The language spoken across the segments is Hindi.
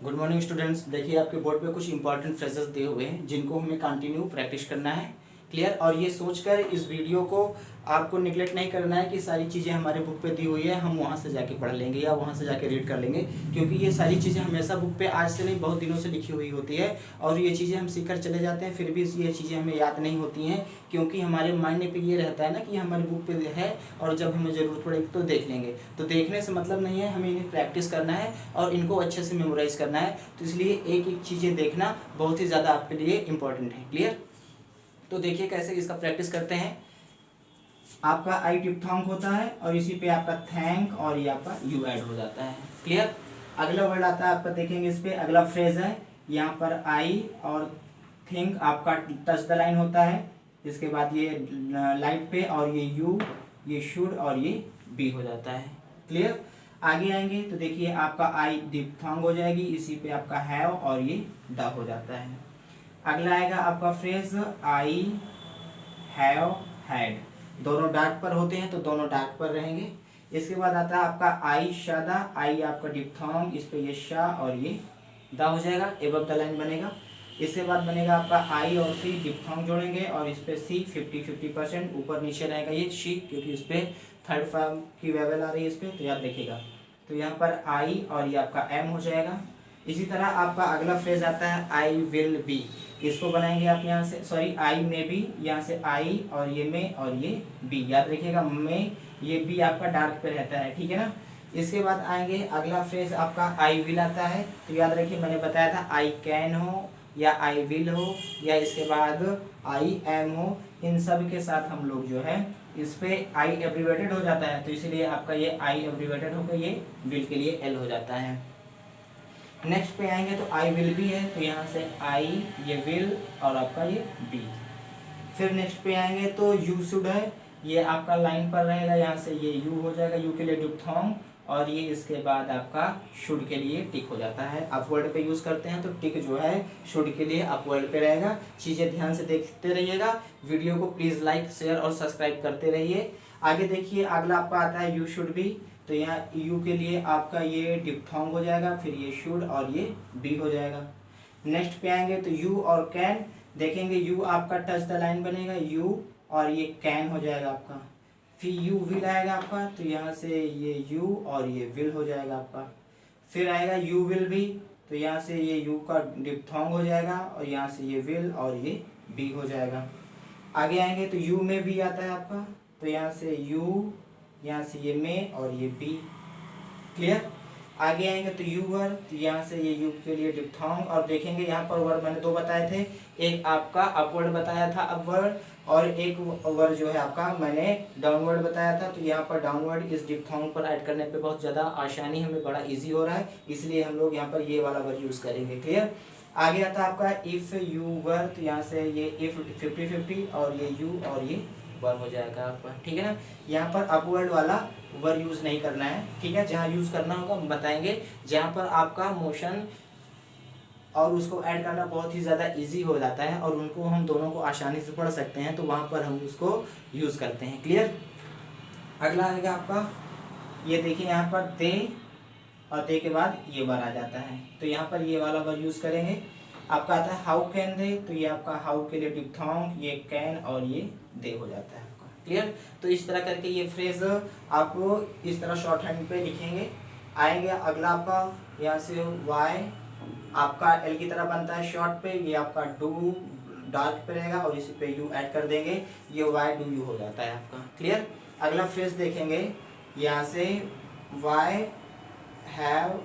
Good morning students. देखिए आपके बोर्ड पे कुछ इंपॉर्टेंट फ्रेजेस दिए हुए हैं जिनको हमें कंटिन्यू प्रैक्टिस करना है। क्लियर। और ये सोचकर इस वीडियो को आपको निगलेक्ट नहीं करना है कि सारी चीज़ें हमारे बुक पे दी हुई है, हम वहाँ से जाके पढ़ लेंगे या वहाँ से जाके रीड कर लेंगे, क्योंकि ये सारी चीज़ें हमेशा बुक पे आज से नहीं बहुत दिनों से लिखी हुई होती है और ये चीज़ें हम सीख कर चले जाते हैं, फिर भी ये चीज़ें हमें याद नहीं होती हैं क्योंकि हमारे माइंड पे ये रहता है ना कि हमारी बुक पे है और जब हमें ज़रूरत पड़ेगी तो देख लेंगे। तो देखने से मतलब नहीं है, हमें इन्हें प्रैक्टिस करना है और इनको अच्छे से मेमोराइज़ करना है। तो इसलिए एक एक चीज़ें देखना बहुत ही ज़्यादा आपके लिए इम्पोर्टेंट है। क्लियर। तो देखिए कैसे इसका प्रैक्टिस करते हैं। आपका आई डिप्थोंग होता है और इसी पे आपका थैंक और ये आपका यू ऐड हो जाता है। क्लियर। अगला वर्ड आता है आपका, देखेंगे इस पे अगला फ्रेज है, यहाँ पर आई और थिंक आपका टच द लाइन होता है। इसके बाद ये लाइट पे और ये यू, ये शुड और ये बी हो जाता है। क्लियर। आगे आएंगे तो देखिए आपका आई डिप्थोंग हो जाएगी, इसी पे आपका हैव और ये द हो जाता है। अगला आएगा आपका फ्रेज आई हैव हैड, दोनों डार्क पर होते हैं तो दोनों डार्क पर रहेंगे। इसके बाद आता है आपका आई शादा, आई आपका डिप्थोंग, इस पे ये शा और ये दा हो जाएगा, एबव द लाइन बनेगा। इसके बाद बनेगा आपका आई और सी डिप्थोंग जोड़ेंगे और इस पे सी 50-50% ऊपर नीचे रहेगा ये शी, क्योंकि इस पे थर्ड फॉर्म की वेवल आ रही है इस पे, तो याद रखिएगा। तो यहाँ पर आई और ये आपका एम हो जाएगा। इसी तरह आपका अगला फ्रेज आता है आई विल बी, इसको बनाएंगे आप यहाँ से, सॉरी आई में बी, यहाँ से आई और ये में और ये बी, याद रखिएगा में ये बी आपका डार्क पे रहता है, ठीक है ना। इसके बाद आएंगे अगला फ्रेज आपका आई विल आता है, तो याद रखिए मैंने बताया था आई कैन हो या आई विल हो या इसके बाद आई एम हो, इन सब के साथ हम लोग जो है इस पे आई एब्रीवेटेड हो जाता है, तो इसीलिए आपका ये आई एब्रीवेटेड होकर ये विल के लिए एल हो जाता है। नेक्स्ट पे आएंगे तो आई विल बी है, तो यहाँ से आई ये विल और आपका ये बी। फिर नेक्स्ट पे आएंगे तो यू शुड है, ये आपका लाइन पर रहेगा, यहाँ से ये यू हो जाएगा, यू के लिए डिप्थोंग और ये इसके बाद आपका शुड के लिए टिक हो जाता है। अपवर्ड पे यूज़ करते हैं तो टिक जो है शुड के लिए अपवर्ड पे रहेगा। चीज़ें ध्यान से देखते रहिएगा, वीडियो को प्लीज़ लाइक शेयर और सब्सक्राइब करते रहिए। आगे देखिए अगला आपका आता है यू शुड बी, तो यहाँ यू के लिए आपका ये डिप्थोंग हो जाएगा, फिर ये शुड और ये बी हो जाएगा। नेक्स्ट पे आएंगे तो यू और कैन, देखेंगे यू आपका टच द लाइन बनेगा, यू और ये कैन हो जाएगा आपका। फिर यू विल आएगा आपका, तो यहाँ से ये यू और ये विल हो जाएगा आपका। फिर आएगा यू विल बी, तो यहाँ से ये यू का डिप्थोंग हो जाएगा और यहाँ से ये विल और ये बी हो जाएगा। आगे आएंगे तो यू में बी आता है आपका, तो यहाँ से यू, यहाँ से ये में और ये बी। क्लियर। आगे आएंगे तो यू वर, तो यहाँ से ये यू के लिए डिप्थोंग और देखेंगे यहाँ पर वर्ड मैंने दो बताए थे, एक आपका अपवर्ड बताया था अपवर्ड और एक वर्ड जो है आपका मैंने डाउनवर्ड बताया था। तो यहाँ पर डाउनवर्ड इस डिप्थोंग पर ऐड करने पे बहुत ज़्यादा आसानी, हमें बड़ा इजी हो रहा है, इसलिए हम लोग यहाँ पर ये वाला वर्ड यूज़ करेंगे। क्लियर। आगे आता है आपका इफ़ यू वर, तो यहाँ से ये इफ 50-50 और ये यू और ये वर हो जाएगा आपका, ठीक है ना। यहाँ पर अपवर्ड वाला वर यूज़ नहीं करना है, ठीक है। जहाँ यूज़ करना होगा हम बताएंगे, जहाँ पर आपका मोशन और उसको ऐड करना बहुत ही ज़्यादा इजी हो जाता है और उनको हम दोनों को आसानी से पढ़ सकते हैं, तो वहाँ पर हम उसको यूज़ करते हैं। क्लियर। अगला आएगा आपका, ये देखिए यहाँ पर दे और दे के बाद ये वर आ जाता है, तो यहाँ पर ये वाला वर यूज़ करेंगे। आपका आता है हाउ कैन दे, तो ये आपका हाउ के लिए डिप्थोंग, ये कैन और ये दे हो जाता है आपका। क्लियर। तो इस तरह करके ये फ्रेज आप इस तरह शॉर्ट हैंड पे लिखेंगे। आएंगे अगला आपका, यहाँ से वाई आपका एल की तरह बनता है शॉर्ट पे, ये आपका डू डार्क पे रहेगा और इसी पे यू ऐड कर देंगे, ये वाई डू यू हो जाता है आपका। क्लियर। अगला फ्रेज देखेंगे, यहाँ से वाई हैव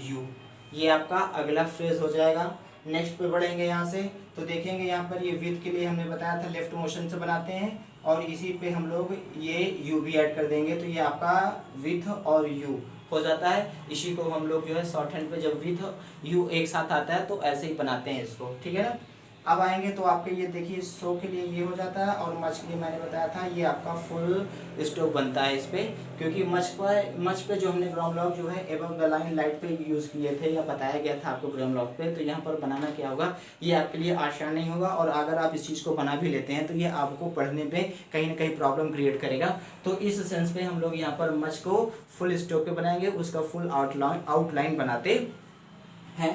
यू, ये आपका अगला फ्रेज हो जाएगा। नेक्स्ट पे बढ़ेंगे यहाँ से तो देखेंगे यहाँ पर ये विथ के लिए हमने बताया था लेफ्ट मोशन से बनाते हैं और इसी पे हम लोग ये यू भी ऐड कर देंगे, तो ये आपका विथ और यू हो जाता है। इसी को हम लोग जो है शॉर्ट हैंड पे जब विथ यू एक साथ आता है तो ऐसे ही बनाते हैं इसको, ठीक है ना। अब आएंगे तो आपके ये देखिए सो के लिए ये हो जाता है और मच के लिए मैंने बताया था ये आपका फुल स्टॉप बनता है इस पे, क्योंकि मच पे जो हमने ग्राउंड लॉक जो है एबव द लाइन लाइट पे यूज़ किए थे या बताया गया था आपको ग्राउंड लॉक पे, तो यहाँ पर बनाना क्या होगा, ये आपके लिए आसान नहीं होगा और अगर आप इस चीज़ को बना भी लेते हैं तो ये आपको पढ़ने पे कहीं ना कहीं प्रॉब्लम क्रिएट करेगा। तो इस सेंस पे हम लोग यहाँ पर मच को फुल स्टॉप पे बनाएंगे, उसका फुल आउटलाइन बनाते हैं।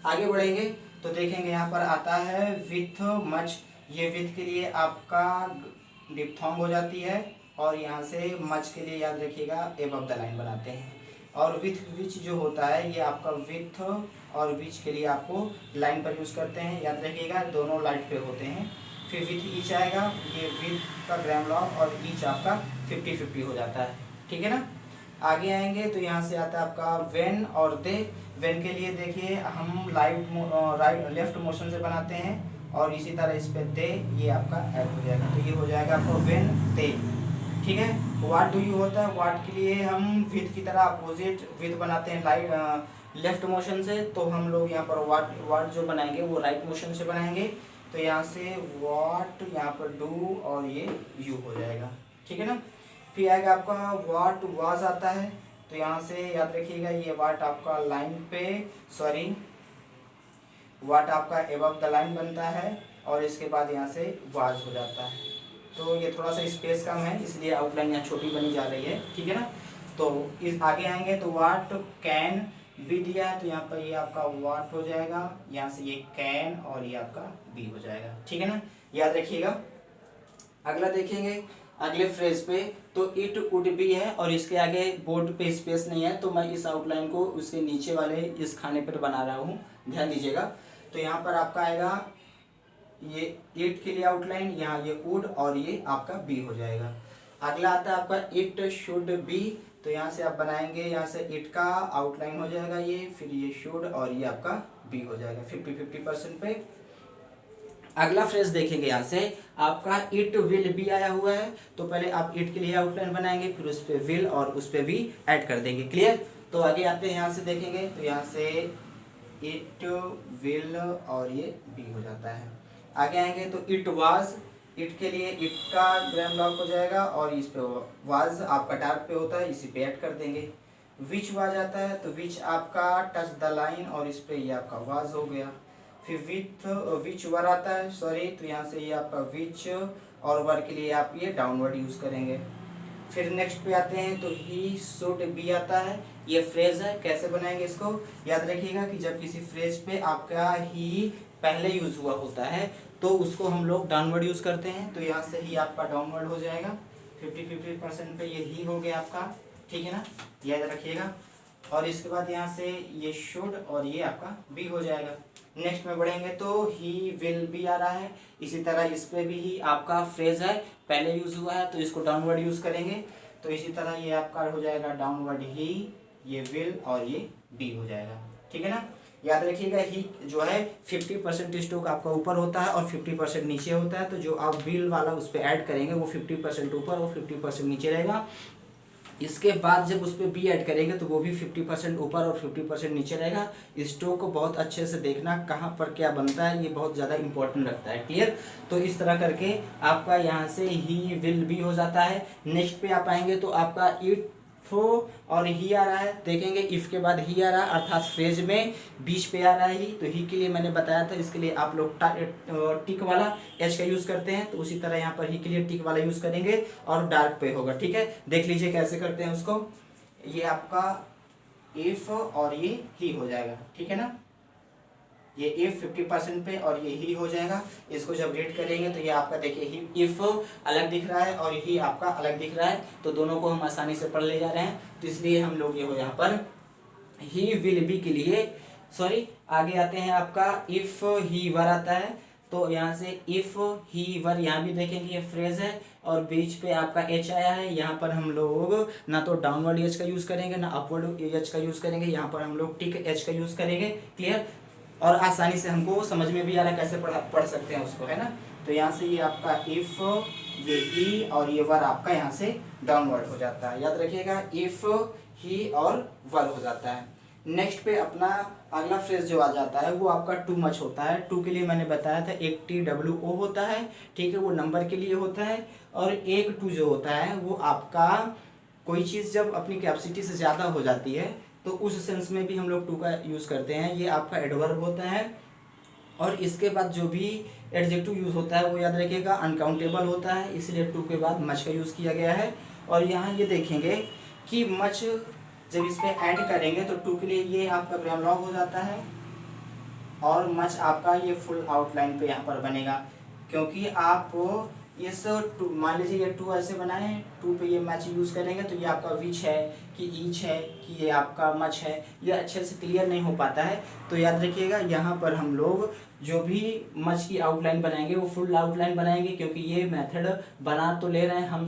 आगे बढ़ेंगे तो देखेंगे यहाँ पर आता है विथ मच। ये विथ के लिए आपका डिप्थोंग हो जाती है और यहाँ से मच के लिए याद रखिएगा एबव द लाइन बनाते हैं। और विथ विच जो होता है ये आपका विथ और विच के लिए आपको लाइन पर यूज़ करते हैं, याद रखिएगा दोनों लाइन पे होते हैं। फिर विथ ईच आएगा, ये विथ का ग्राम लॉग और ईच आपका 50-50 हो जाता है, ठीक है ना। आगे आएंगे तो यहाँ से आता है आपका वेन और दे। वेन के लिए देखिए हम राइट लेफ्ट मोशन से बनाते हैं और इसी तरह इस पे दे ये आपका ऐड हो जाएगा, तो ये हो जाएगा आपका वेन दे, ठीक है। व्हाट डू यू होता है, व्हाट के लिए हम विथ की तरह अपोजिट विथ बनाते हैं लेफ्ट मोशन से, तो हम लोग यहाँ पर व्हाट जो बनाएंगे वो राइट मोशन से बनाएंगे। तो यहाँ से व्हाट यहाँ पर डू और ये यू हो जाएगा, ठीक है ना। फिर आएगा आपका व्हाट वाज आता है, तो यहाँ से याद रखिएगा ये व्हाट आपका लाइन पे व्हाट आपका एबव द लाइन बनता है और इसके बाद यहाँ से वाज हो जाता है। तो ये थोड़ा सा स्पेस कम है इसलिए आउटलाइन यहाँ छोटी बनी जा रही है, ठीक है ना। तो इस आगे आएंगे तो व्हाट कैन बी दिया है, तो यहाँ पर ये आपका व्हाट हो जाएगा, यहाँ से ये कैन और ये आपका बी हो जाएगा, ठीक है ना, याद रखिएगा। अगला देखेंगे अगले फ्रेज पे, तो इट वुड बी है और इसके आगे बोर्ड पे स्पेस नहीं है, तो मैं इस आउटलाइन को उसके नीचे वाले इस खाने पर बना रहा हूँ, ध्यान दीजिएगा। तो यहाँ पर आपका आएगा ये इट के लिए आउटलाइन, यहाँ ये वुड और ये आपका बी हो जाएगा। अगला आता है आपका इट शुड बी, तो यहाँ से आप बनाएंगे, यहाँ से इट का आउटलाइन हो जाएगा ये, फिर ये शुड और ये आपका बी हो जाएगा 50-50% पे। अगला फ्रेज देखेंगे यहाँ से आपका इट विल बी आया हुआ है, तो पहले आप इट के लिए आउटलाइन बनाएंगे फिर उस पर विल और उस पर भी ऐड कर देंगे, क्लियर। तो आगे आते हैं यहाँ से देखेंगे, तो यहाँ से इट विल और ये बी हो जाता है। आगे आएंगे तो इट वाज, इट के लिए इट का ग्राम लॉग हो जाएगा और इस पे वाज आपका डार्क पे होता है, इसी पे ऐड कर देंगे। विच वाज आता है, तो विच आपका टच द लाइन और इस पे ये आपका वाज हो गया। फिर विच वर आता है, तो यहाँ से ये आपका विच और वर के लिए आप ये डाउनवर्ड यूज करेंगे। फिर नेक्स्ट पे आते हैं तो ही शुड बी आता है, ये फ्रेज है, कैसे बनाएंगे इसको, याद रखिएगा कि जब किसी फ्रेज पे आपका ही पहले यूज हुआ होता है तो उसको हम लोग डाउनवर्ड यूज करते हैं, तो यहाँ से ही आपका डाउनवर्ड हो जाएगा 50-50% पे, ये ही हो गया आपका, ठीक है ना, याद रखिएगा। और इसके बाद यहाँ से ये शुड और ये आपका बी हो जाएगा। नेक्स्ट में बढ़ेंगे तो ही विल बी आ रहा है, इसी तरह इस पे भी ही आपका फ्रेज है, पहले यूज हुआ है तो इसको डाउनवर्ड यूज करेंगे, तो इसी तरह ये आपका हो जाएगा डाउनवर्ड ही, ये विल और ये बी हो जाएगा, ठीक है ना। याद रखिएगा ही जो है 50% स्टोक आपका ऊपर होता है और 50% नीचे होता है, तो जो आप विल वाला उस पर ऐड करेंगे वो 50% ऊपर और 50% नीचे रहेगा। इसके बाद जब उस पर बी ऐड करेंगे तो वो भी 50% ऊपर और 50% नीचे रहेगा। स्टोक को बहुत अच्छे से देखना कहाँ पर क्या बनता है, ये बहुत ज़्यादा इंपॉर्टेंट रखता है, क्लियर। तो इस तरह करके आपका यहाँ से ही विल बी हो जाता है। नेक्स्ट पे आप आएंगे तो आपका इट और ही आ रहा है, देखेंगे इफ के बाद ही आ रहा है, अर्थात फ्रेज में बीच पे आ रहा है ही, तो ही के लिए मैंने बताया था, इसके लिए आप लोग टिक वाला एच का यूज करते हैं, तो उसी तरह यहाँ पर ही के लिए टिक वाला यूज करेंगे और डार्क पे होगा, ठीक है। देख लीजिए कैसे करते हैं उसको, ये आपका इफ और ये ही हो जाएगा, ठीक है ना, ये इफ 50% पे और ये ही हो जाएगा। इसको जब रीड करेंगे तो ये आपका देखिए ही इफ अलग दिख रहा है और ही आपका अलग दिख रहा है, तो दोनों को हम आसानी से पढ़ ले जा रहे हैं, तो इसलिए हम लोग ये हो यहाँ पर ही विल बी के लिए आगे आते हैं आपका इफ ही वर आता है, तो यहाँ से इफ ही वर, यहाँ भी देखेंगे ये फ्रेज है और बीच पे आपका एच आया है, यहाँ पर हम लोग ना तो डाउनवर्ड एच का यूज करेंगे ना अपवर्ड एच का यूज करेंगे, यहाँ पर हम लोग टिक एच का यूज करेंगे, क्लियर। और आसानी से हमको समझ में भी आ रहा है कैसे पढ़ सकते हैं उसको, है ना। तो यहाँ से ये आपका इफ, ये ही और ये वर आपका यहाँ से डाउनवर्ड हो जाता है, याद रखिएगा इफ ही और वर हो जाता है। नेक्स्ट पे अपना अगला फ्रेज जो आ जाता है वो आपका टू मच होता है। टू के लिए मैंने बताया था एक TWO होता है, ठीक है, वो नंबर के लिए होता है, और एक टू जो होता है वो आपका कोई चीज़ जब अपनी कैपेसिटी से ज़्यादा हो जाती है तो उस सेंस में भी हम लोग टू का यूज़ करते हैं, ये आपका एडवर्ब होता है। और इसके बाद जो भी एडजेक्टिव यूज़ होता है वो याद रखिएगा अनकाउंटेबल होता है, इसलिए टू के बाद मच का यूज़ किया गया है। और यहाँ ये देखेंगे कि मच जब इस पर ऐड करेंगे तो टू के लिए ये आपका ग्राम लॉग हो जाता है और मच आपका ये फुल आउटलाइन पे यहाँ पर बनेगा, क्योंकि आप इस मान लीजिए ये 2 ऐसे बनाए हैं, 2 पे ये मैच यूज़ करेंगे तो ये आपका विच है कि ईच है कि ये आपका मच है, ये अच्छे से क्लियर नहीं हो पाता है। तो याद रखिएगा यहाँ पर हम लोग जो भी मच की आउटलाइन बनाएंगे वो फुल आउटलाइन बनाएंगे, क्योंकि ये मेथड बना तो ले रहे हैं हम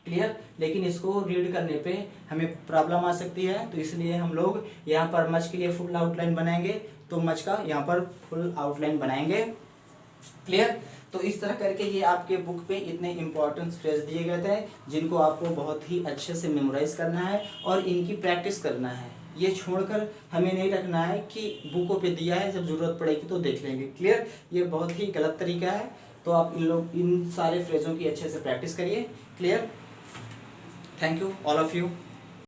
क्लियर, लेकिन इसको रीड करने पे हमें प्रॉब्लम आ सकती है। तो इसलिए हम लोग यहाँ पर मच के लिए फुल आउटलाइन बनाएंगे, तो मच का यहाँ पर फुल आउटलाइन बनाएंगे क्लियर। तो इस तरह करके ये आपके बुक पे इतने इंपॉर्टेंट फ्रेज दिए गए थे जिनको आपको बहुत ही अच्छे से मेमोराइज करना है और इनकी प्रैक्टिस करना है। ये छोड़कर हमें नहीं रखना है कि बुकों पे दिया है जब ज़रूरत पड़ेगी तो देख लेंगे क्लियर, ये बहुत ही गलत तरीका है। तो आप इन सारे फ्रेजों की अच्छे से प्रैक्टिस करिए clear. Thank you all of you.